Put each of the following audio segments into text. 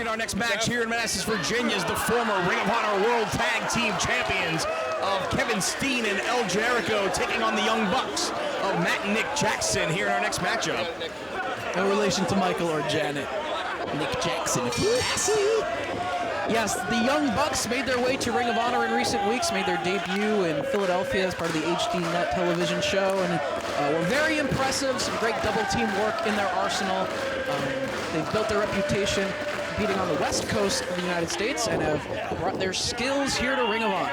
action. Our next match here in Manassas, Virginia is the former Ring of Honor World Tag Team Champions of Kevin Steen and El Generico taking on the Young Bucks of Matt and Nick Jackson here in our next matchup. No relation to Michael or Janet. Nick Jackson, if you ask. Yes, the Young Bucks made their way to Ring of Honor in recent weeks, made their debut in Philadelphia as part of the HD Net television show, and were very impressive. Some great double team work in their arsenal. They've built their reputation competing on the West Coast of the United States and have brought their skills here to Ring of Honor.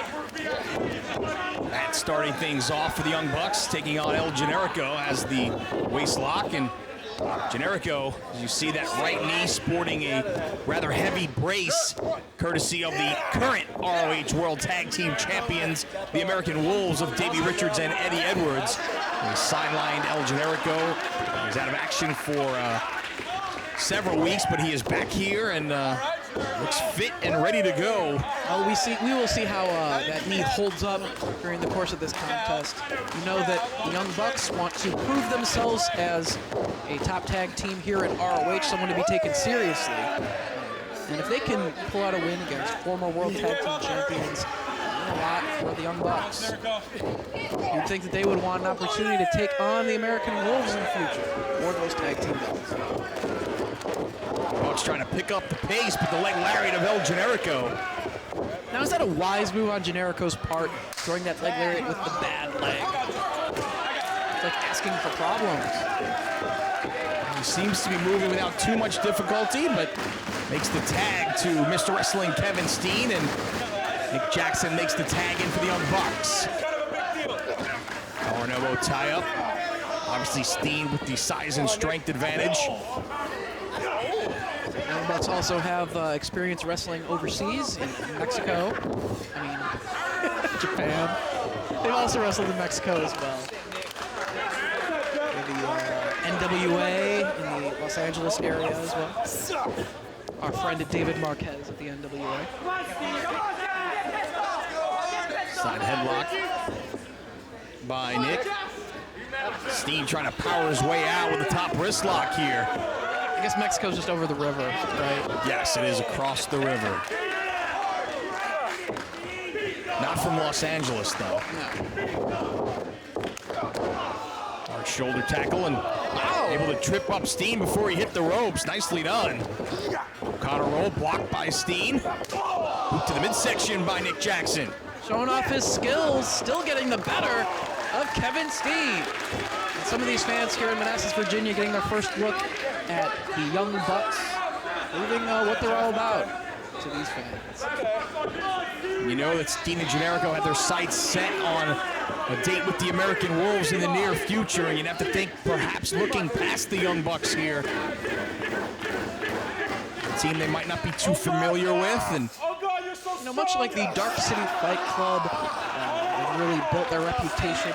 Matt starting things off for the Young Bucks, taking on El Generico as the waist lock, and Generico, as you see that right knee sporting a rather heavy brace, courtesy of the current ROH World Tag Team Champions, the American Wolves of Davey Richards and Eddie Edwards. They sidelined El Generico. He's out of action for several weeks, but he is back here and looks fit and ready to go. Well, we will see how that knee holds up during the course of this contest. You know that the Young Bucks want to prove themselves as a top tag team here at ROH, someone to be taken seriously. And if they can pull out a win against former World Tag Team Champions, a lot for the Young Bucks. You'd think that they would want an opportunity to take on the American Wolves in the future, or those tag team belts. Bucks trying to pick up the pace, but the leg lariat of El Generico. Now, is that a wise move on Generico's part, throwing that leg lariat with the bad leg? It's like asking for problems. He seems to be moving without too much difficulty, but makes the tag to Mr. Wrestling Kevin Steen, and Nick Jackson makes the tag in for the Young Bucks. Collar and elbow tie up. Obviously Steen with the size and strength advantage. Young Bucks also have experience wrestling overseas in Mexico. I mean, Japan. They've also wrestled in Mexico as well. The NWA in the Los Angeles area as well. Our friend David Marquez at the NWA. Side headlock by Nick. Steen trying to power his way out with the top wrist lock here. I guess Mexico's just over the river, right? Yes, it is across the river. Not from Los Angeles, though. No. Hard shoulder tackle and able to trip up Steen before he hit the ropes. Nicely done. Counter roll blocked by Steen. Boot to the midsection by Nick Jackson. Showing off his skills, still getting the better of Kevin Steen. And some of these fans here in Manassas, Virginia, getting their first look at the Young Bucks, proving what they're all about to these fans. You know that Steen and Generico had their sights set on a date with the American Wolves in the near future, and you'd have to think perhaps looking past the Young Bucks here. A team they might not be too familiar with, and you know, much like the Dark City Fight Club, they've really built their reputation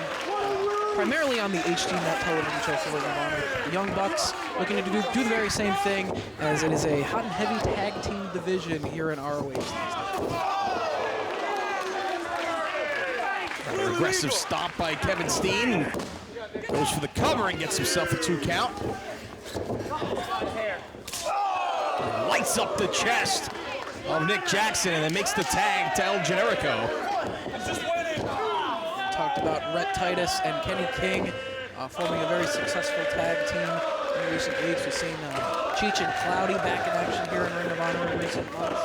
primarily on the HD Net television show for Ring of Honor. The Young Bucks looking to do the very same thing, as it is a hot and heavy tag team division here in ROH these days. An aggressive stomp by Kevin Steen. Goes for the cover and gets himself a 2 count. Lights up the chest of Nick Jackson and then makes the tag to El Generico. Talked about Rhett Titus and Kenny King forming a very successful tag team in recent weeks. We've seen Cheech and Cloudy back in action here in Ring of Honor in recent months.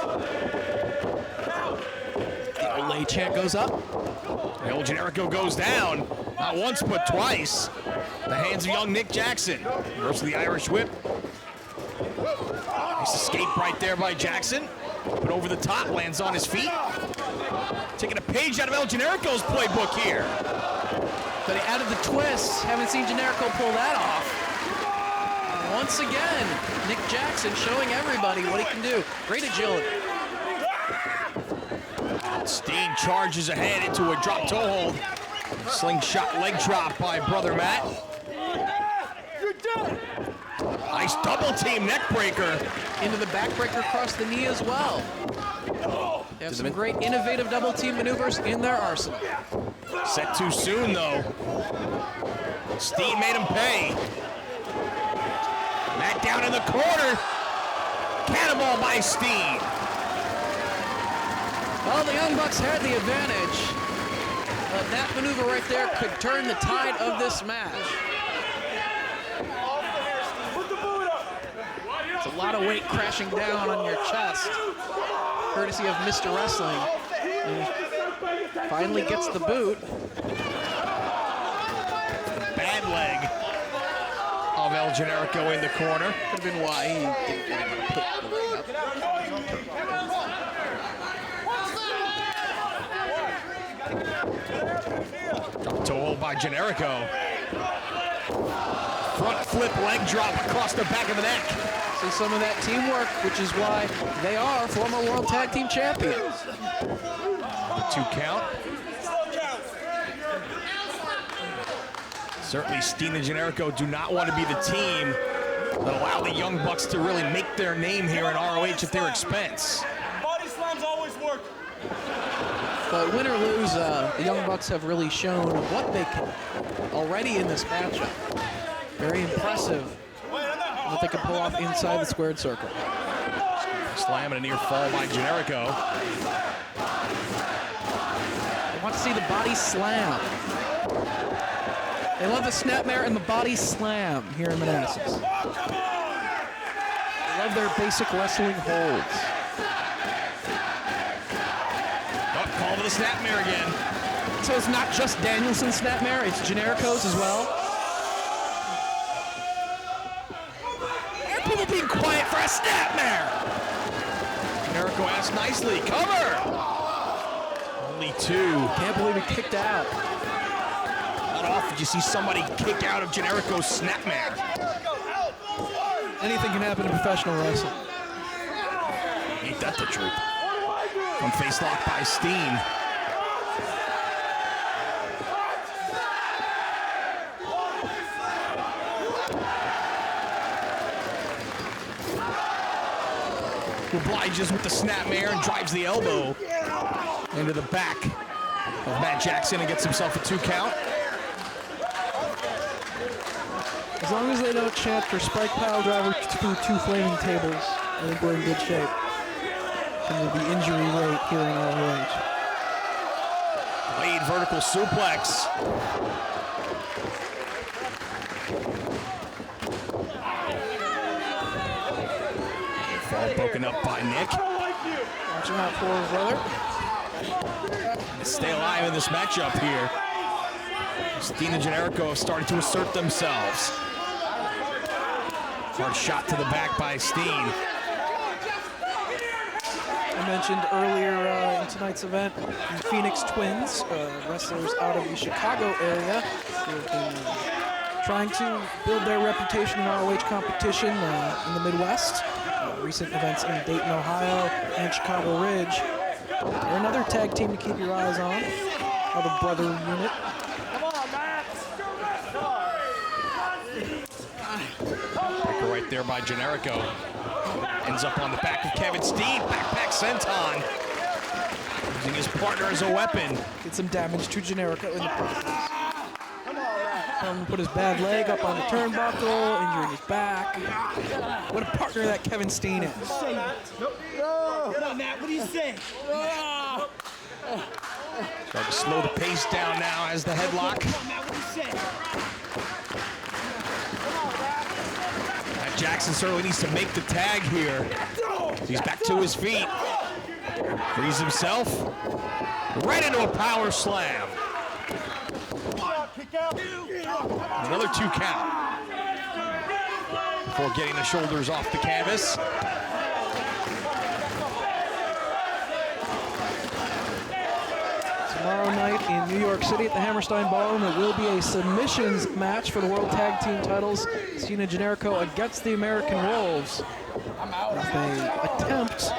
The Olay chant goes up. El Generico goes down, not once but twice. The hands of young Nick Jackson. Versus the Irish whip. Nice escape right there by Jackson. But over the top, lands on his feet. Taking a page out of El Generico's playbook here. But he added the twist. Haven't seen Generico pull that off. And once again, Nick Jackson showing everybody what he can do. Great agility. Steen charges ahead into a drop toe hold. Slingshot leg drop by brother Matt. Nice double team neck breaker. Into the backbreaker across the knee as well. They have some great innovative double team maneuvers in their arsenal. Set too soon though. Steen made him pay. Matt down in the corner. Cannonball by Steen. Well, the Young Bucks had the advantage, but that maneuver right there could turn the tide of this match. It's a lot of weight crashing down on your chest, courtesy of Mr. Wrestling. And finally gets the boot. Bad leg of El Generico in the corner. Could have been why he didn't get him to put the leg up. Drop toe hold by Generico. Front flip leg drop across the back of the neck. See some of that teamwork, which is why they are former World Tag Team Champions. 2 count. Certainly Steen and Generico do not want to be the team that allow the Young Bucks to really make their name here in ROH at their expense. Body slams always work. But win or lose, the Young Bucks have really shown what they can already in this matchup. Very impressive what they can pull off inside the squared circle. Slam and a near fall by Generico. They want to see the body slam. They love the snapmare and the body slam here in Manassas. They love their basic wrestling holds. Oh, call to the snapmare again. So it's not just Danielson's snapmare, it's Generico's as well. And people being quiet for a snapmare. Generico asked nicely, cover! Only 2. Can't believe he kicked out. Not often you see somebody kick out of Generico's snapmare. Anything can happen in professional wrestling. Ain't that the truth? From face lock by Steen. He obliges with the snapmare and drives the elbow into the back of Matt Jackson and gets himself a 2 count. As long as they don't chant for Spike Pile Driver through 2 flaming tables, I think we're in good shape. And the injury rate here in ROH. Blade vertical suplex. Fall broken up by Nick. Watching out for his brother. Stay alive in this matchup here. Steen and Generico have started to assert themselves. Hard shot to the back by Steen. I mentioned earlier in tonight's event, the Phoenix Twins, wrestlers out of the Chicago area, who have been trying to build their reputation in ROH competition in the Midwest. Recent events in Dayton, Ohio, and Chicago Ridge. They're another tag team to keep your eyes on. Another brother unit. Breaker right there by Generico. Ends up on the back of Kevin Steen. Backpack senton. Using his partner as a weapon. Did some damage to Generico in the process. Put his bad leg up on the turnbuckle, injuring his back. What a partner that Kevin Steen is. Come on, Matt, what do you say? Trying to slow the pace down now as the headlock. Come on, Matt, what do you say? Matt Jackson certainly needs to make the tag here. He's back to his feet. Frees himself. Right into a power slam. Another 2 count. Before getting the shoulders off the canvas. Tomorrow night in New York City at the Hammerstein Ballroom, it will be a submissions match for the World Tag Team titles. Steen and Generico against the American Wolves as they attempt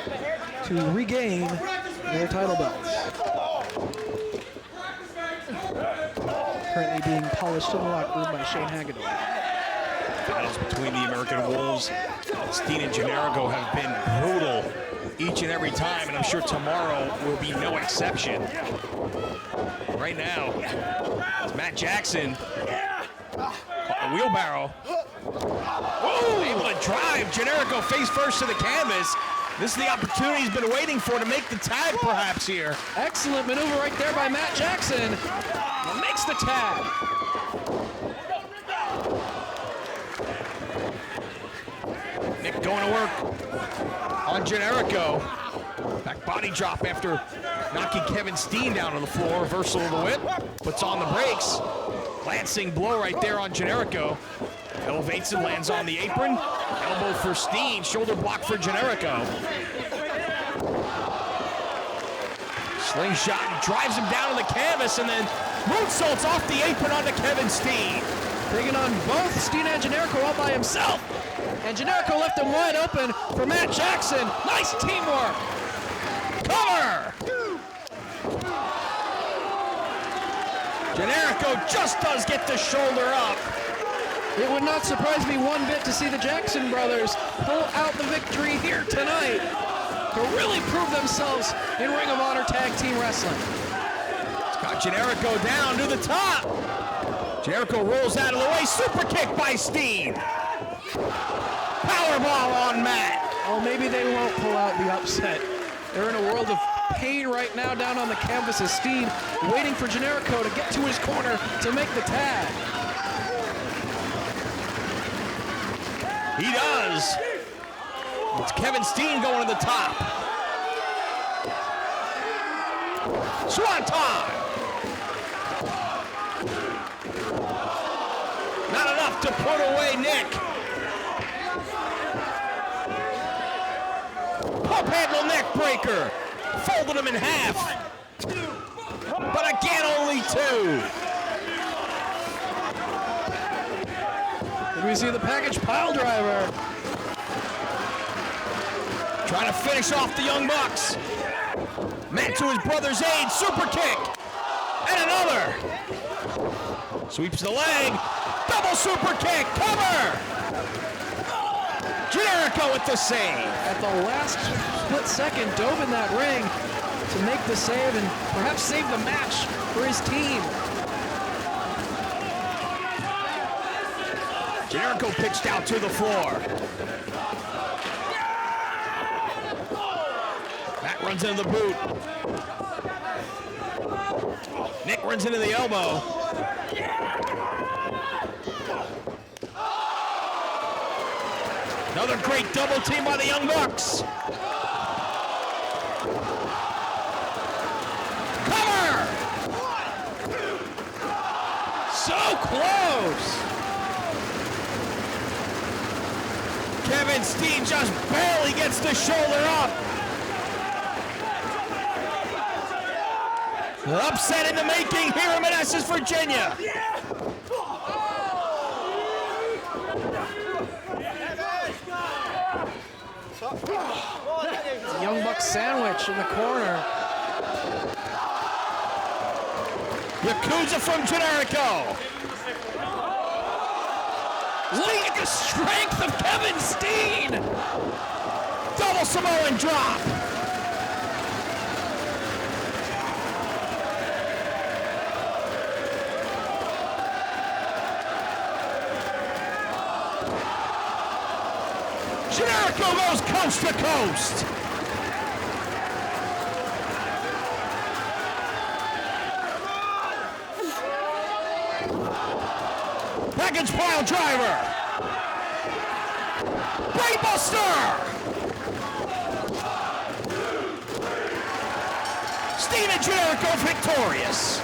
to regain their title belts. Currently being polished in the locker room by Shane Hagedorn. Battles between the American Wolves and Steen and Generico have been brutal each and every time, and I'm sure tomorrow will be no exception. Right now, it's Matt Jackson. Caught the wheelbarrow. Oh, able to drive Generico face first to the canvas. This is the opportunity he's been waiting for to make the tag perhaps here. Excellent maneuver right there by Matt Jackson. Makes the tag. Nick going to work on Generico. Back body drop after knocking Kevin Steen down on the floor. Reversal of the whip. Puts on the brakes. Lancing blow right there on Generico. Elevates and lands on the apron. Elbow for Steen. Shoulder block for Generico. Slingshot and drives him down to the canvas and then moonsaults off the apron onto Kevin Steen. Taking on both Steen and Generico all by himself. And Generico left him wide open for Matt Jackson. Nice teamwork. Cover! Generico just does get the shoulder up. It would not surprise me one bit to see the Jackson brothers pull out the victory here tonight to really prove themselves in Ring of Honor Tag Team Wrestling. It's got Generico down to the top. Generico rolls out of the way. Super kick by Steen. Powerball on Matt. Oh, maybe they won't pull out the upset. They're in a world of pain right now down on the canvas as Steen waiting for Generico to get to his corner to make the tag. He does. It's Kevin Steen going to the top. Swanton. Not enough to put away Nick. Pump handle neck breaker. Folded him in half. But again, only two. And we see the package pile driver. Trying to finish off the Young Bucks. Matt to his brother's aid. Super kick. And another. Sweeps the leg. Double super kick. Cover. Generico with the save. At the last split second, dove in that ring to make the save and perhaps save the match for his team. Generico pitched out to the floor. Matt runs into the boot. Nick runs into the elbow. Another great double team by the Young Bucks. Cover! So close! Kevin Steen just barely gets the shoulder up. The upset in the making here in Manassas, Virginia. Young Bucks sandwich in the corner. Yakuza from Generico. Look at the strength of Kevin Steen! Double Samoan drop. Generico goes coast to coast. Package pile driver. Brainbuster. Steen and Generico victorious.